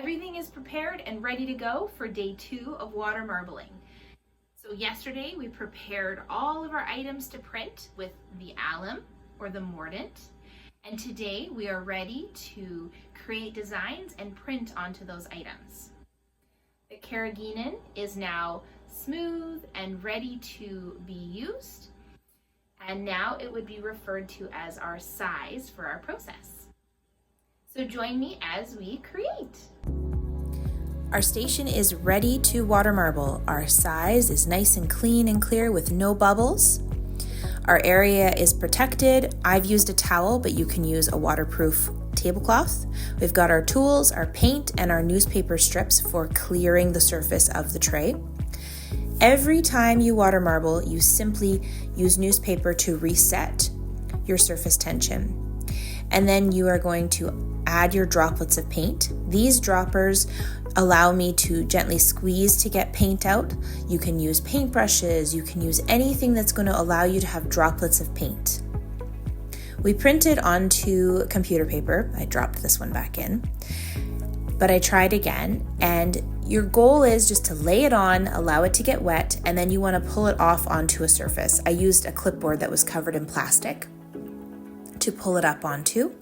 Everything is prepared and ready to go for day 2 of water marbling. So yesterday we prepared all of our items to print with the alum or the mordant. And today we are ready to create designs and print onto those items. The carrageenan is now smooth and ready to be used. And now it would be referred to as our size for our process. So join me as we create. Our station is ready to water marble. Our size is nice and clean and clear with no bubbles. Our area is protected. I've used a towel, but you can use a waterproof tablecloth. We've got our tools, our paint, and our newspaper strips for clearing the surface of the tray. Every time you water marble, you simply use newspaper to reset your surface tension. And then you are going to add your droplets of paint. These droppers allow me to gently squeeze to get paint out. You can use paintbrushes, you can use anything that's going to allow you to have droplets of paint. We printed onto computer paper. I dropped this one back in, but I tried again, and your goal is just to lay it on, allow it to get wet, and then you want to pull it off onto a surface. I used a clipboard that was covered in plastic to pull it up onto.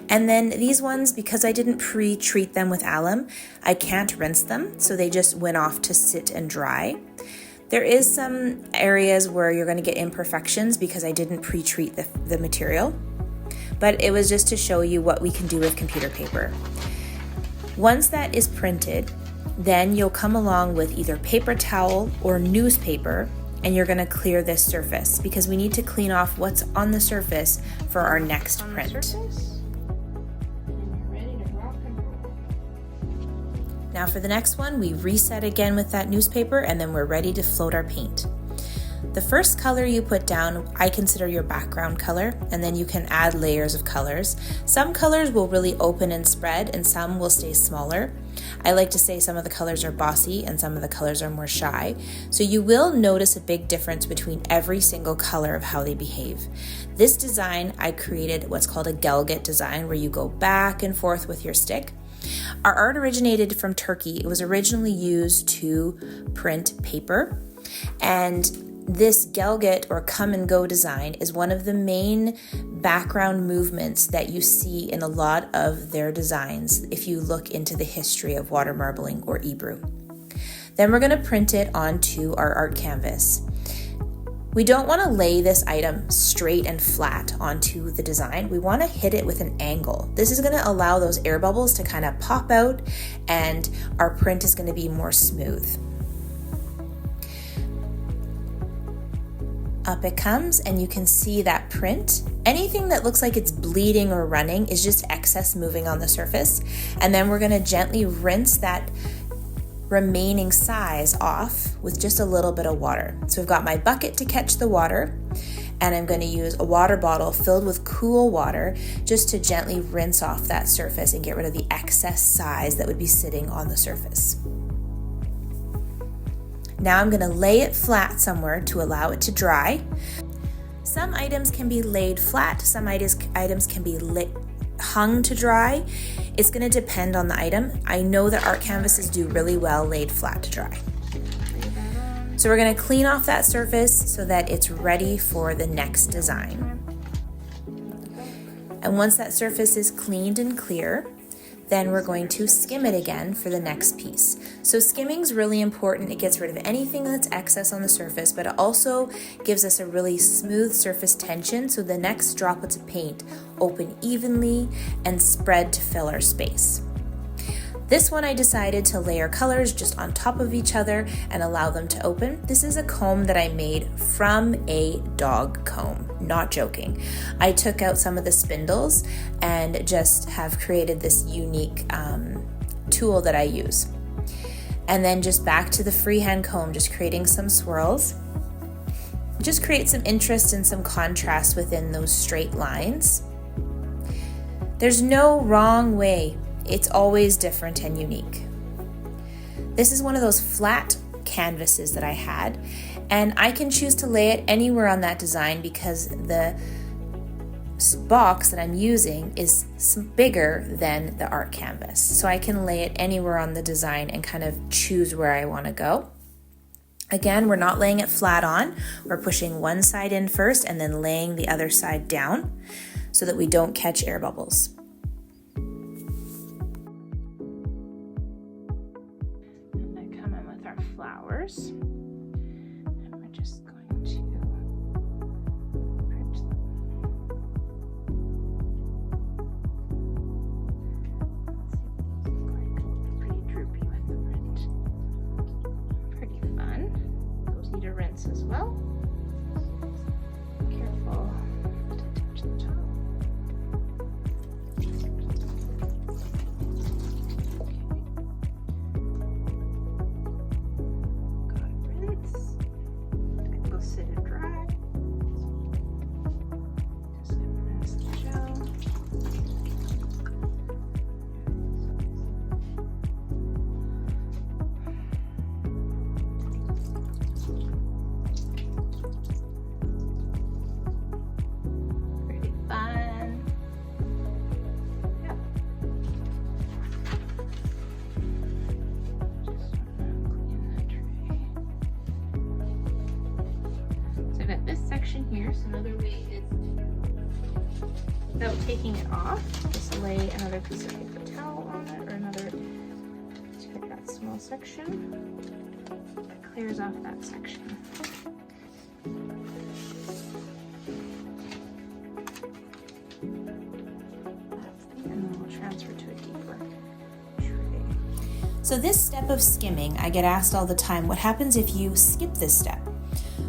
And then these ones, because I didn't pre-treat them with alum, I can't rinse them, so they just went off to sit and dry. There is some areas where you're going to get imperfections because I didn't pre-treat the material, but it was just to show you what we can do with computer paper. Once that is printed, then you'll come along with either paper towel or newspaper, and you're going to clear this surface because we need to clean off what's on the surface for our next print. Now for the next one, we reset again with that newspaper, and then we're ready to float our paint. The first color you put down, I consider your background color, and then you can add layers of colors. Some colors will really open and spread, and some will stay smaller. I like to say some of the colors are bossy and some of the colors are more shy. So you will notice a big difference between every single color of how they behave. This design, I created what's called a Gelget design, where you go back and forth with your stick. Our art originated from Turkey. It was originally used to print paper, and this Gelget or come and go design is one of the main background movements that you see in a lot of their designs if you look into the history of water marbling or Ebru. Then we're going to print it onto our art canvas. We don't want to lay this item straight and flat onto the design. We want to hit it with an angle. This is going to allow those air bubbles to kind of pop out, and our print is going to be more smooth. Up it comes, and you can see that print. Anything that looks like it's bleeding or running is just excess moving on the surface. And then we're going to gently rinse that remaining size off with just a little bit of water. So I've got my bucket to catch the water, and I'm going to use a water bottle filled with cool water just to gently rinse off that surface and get rid of the excess size that would be sitting on the surface. Now I'm going to lay it flat somewhere to allow it to dry. Some items can be laid flat, some items can be hung to dry. It's going to depend on the item. I know that art canvases do really well laid flat to dry. So we're going to clean off that surface so that it's ready for the next design. And once that surface is cleaned and clear, then we're going to skim it again for the next piece. So skimming is really important. It gets rid of anything that's excess on the surface, but it also gives us a really smooth surface tension so the next droplets of paint open evenly and spread to fill our space. This one I decided to layer colors just on top of each other and allow them to open. This is a comb that I made from a dog comb, not joking. I took out some of the spindles and just have created this unique tool that I use. And then just back to the freehand comb, just creating some swirls. Just create some interest and some contrast within those straight lines. There's no wrong way. It's always different and unique. This is one of those flat canvases that I had, and I can choose to lay it anywhere on that design because the box that I'm using is bigger than the art canvas. So I can lay it anywhere on the design and kind of choose where I want to go. Again, we're not laying it flat on. We're pushing one side in first and then laying the other side down so that we don't catch air bubbles. And I come in with our flowers. And we're just going to print them. Pretty droopy with the print. Pretty fun. Those need a rinse as well. Careful to touch the top. Got a rinse. Go sit it dry. Just gonna rinse the gel. Pretty fun. Yeah. Just wanna clean the tray. So I've got this section here. So another way is, without taking it off, just lay another piece of paper towel on it, or another, take that small section. That clears off that section. And then we'll transfer to a deeper tray. So this step of skimming, I get asked all the time, what happens if you skip this step?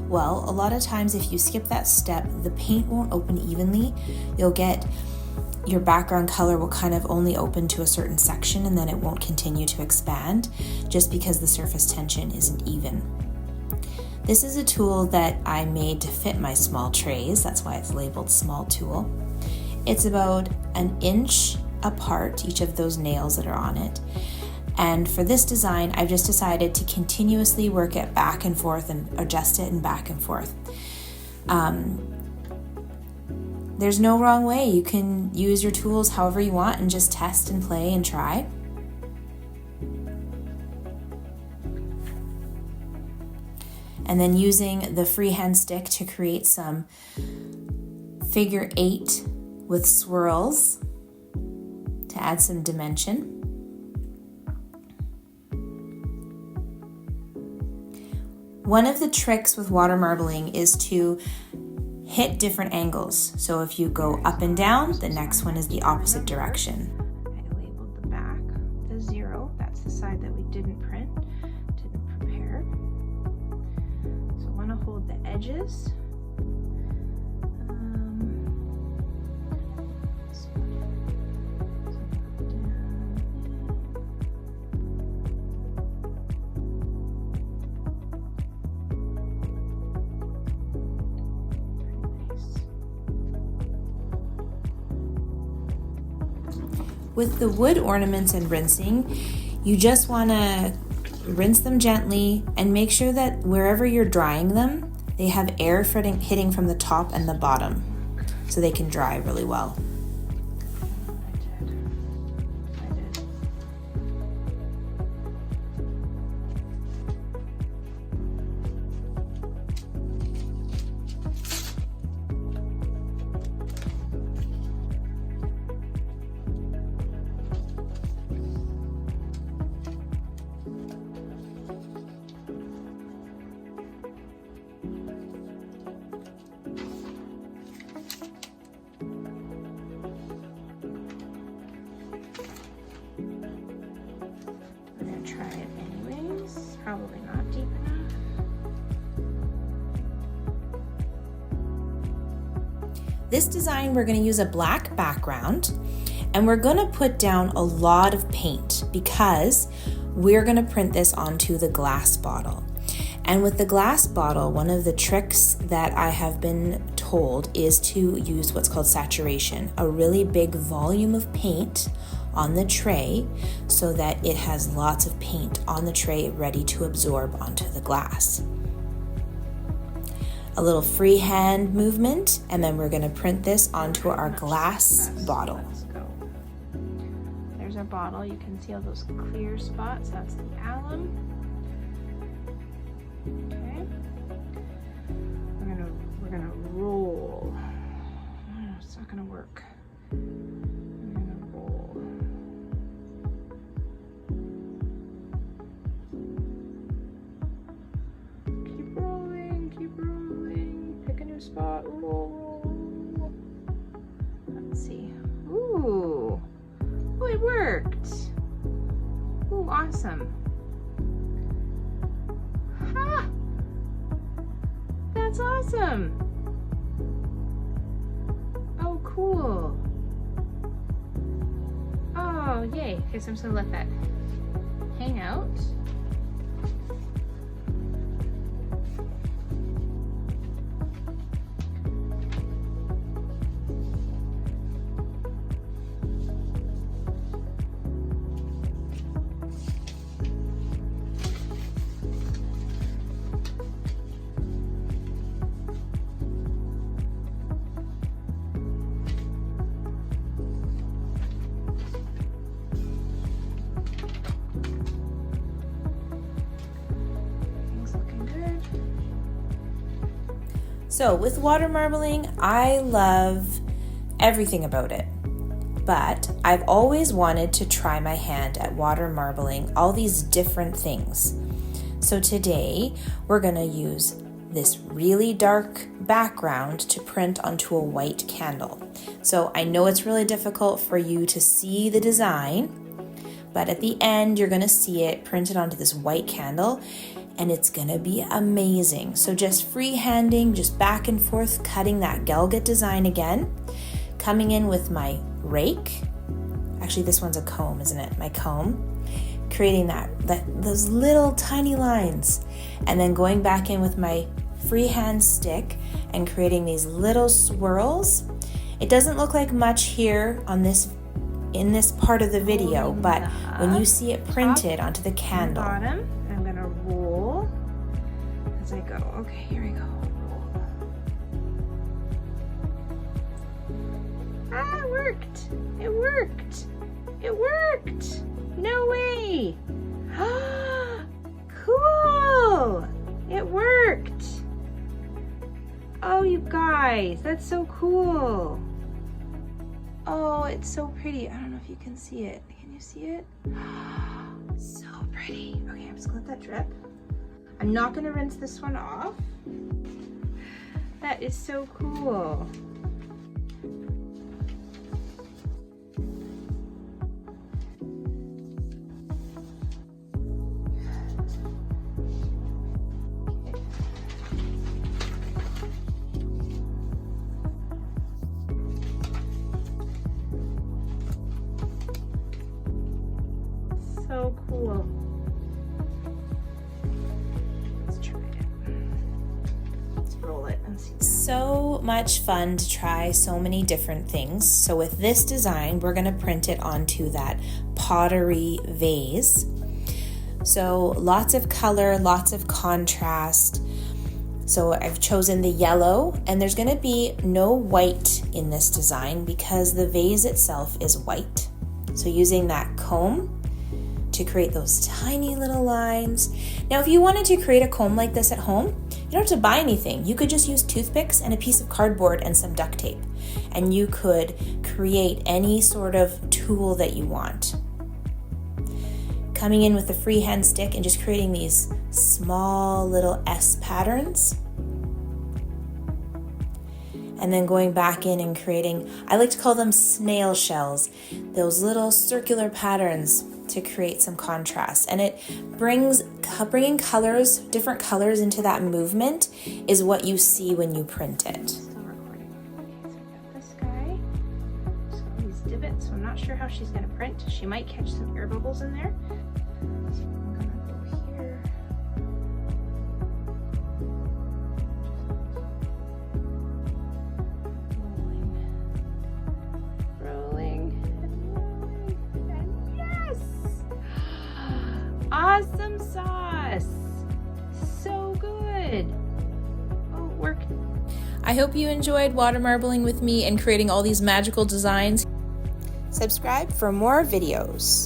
Well, a lot of times if you skip that step, the paint won't open evenly. You'll get your background color will kind of only open to a certain section and then it won't continue to expand just because the surface tension isn't even. This is a tool that I made to fit my small trays. That's why it's labeled small tool. It's about 1 inch apart, each of those nails that are on it. And for this design, I've just decided to continuously work it back and forth and adjust it and back and forth. There's no wrong way. You can use your tools however you want and just test and play and try. And then using the freehand stick to create some figure 8 with swirls to add some dimension. One of the tricks with water marbling is to hit different angles. So if you go up and down, the next one is the opposite direction. I labeled the back the 0. That's the side that we didn't print, didn't prepare. So I want to hold the edges. With the wood ornaments and rinsing, you just want to rinse them gently and make sure that wherever you're drying them, they have air hitting from the top and the bottom so they can dry really well. Try it anyways. Probably not deep enough. This design, we're going to use a black background and we're going to put down a lot of paint because we're going to print this onto the glass bottle. And with the glass bottle, one of the tricks that I have been told is to use what's called saturation, a really big volume of paint on the tray so that it has lots of paint on the tray ready to absorb onto the glass. a little freehand movement, and then we're gonna print this onto our glass bottle. Let's go. There's our bottle. You can see all those clear spots. That's the alum. Okay. We're gonna roll. Oh, it's not gonna work. We're gonna roll. Keep rolling, keep rolling. Pick a new spot. Roll, roll. Let's see. Ooh. Oh, it worked. Ooh, awesome. Ha! That's awesome. Oh, cool. Oh, yay. Okay, so I'm just gonna let that hang out. So with water marbling, I love everything about it, but I've always wanted to try my hand at water marbling all these different things. So today we're gonna use this really dark background to print onto a white candle. So I know it's really difficult for you to see the design, but at the end you're gonna see it printed onto this white candle, and it's gonna be amazing. So just freehanding, just back and forth, cutting that Gelgut design again, coming in with my rake. Actually, this one's a comb, isn't it? My comb, creating those little tiny lines, and then going back in with my freehand stick and creating these little swirls. It doesn't look like much here on in this part of the video, but when you see it printed onto the candle. Bottom, I'm gonna roll as I go. Okay, here we go. Ah, it worked! It worked! It worked! No way! Cool! It worked! Oh, you guys, that's so cool. Oh, it's so pretty. I don't know if you can see it. Can you see it? So pretty. Okay, I'm just gonna let that drip. I'm not gonna rinse this one off. That is so cool. So cool. Let's try it. Let's roll it and see. So much fun to try so many different things. So with this design, we're gonna print it onto that pottery vase. So lots of color, lots of contrast. So I've chosen the yellow, and there's gonna be no white in this design because the vase itself is white. So using that comb to create those tiny little lines. Now, if you wanted to create a comb like this at home, you don't have to buy anything. You could just use toothpicks and a piece of cardboard and some duct tape, and you could create any sort of tool that you want. Coming in with a freehand stick and just creating these small little S patterns. And then going back in and creating, I like to call them snail shells, those little circular patterns to create some contrast. And it bringing colors, different colors into that movement is what you see when you print it. Still recording. Okay, so we got this guy. Just got these divots, so I'm not sure how she's gonna print. She might catch some air bubbles in there. So I'm gonna go here. Rolling, and yes! Awesome sauce! So good! Oh, it work. I hope you enjoyed water marbling with me and creating all these magical designs. Subscribe for more videos.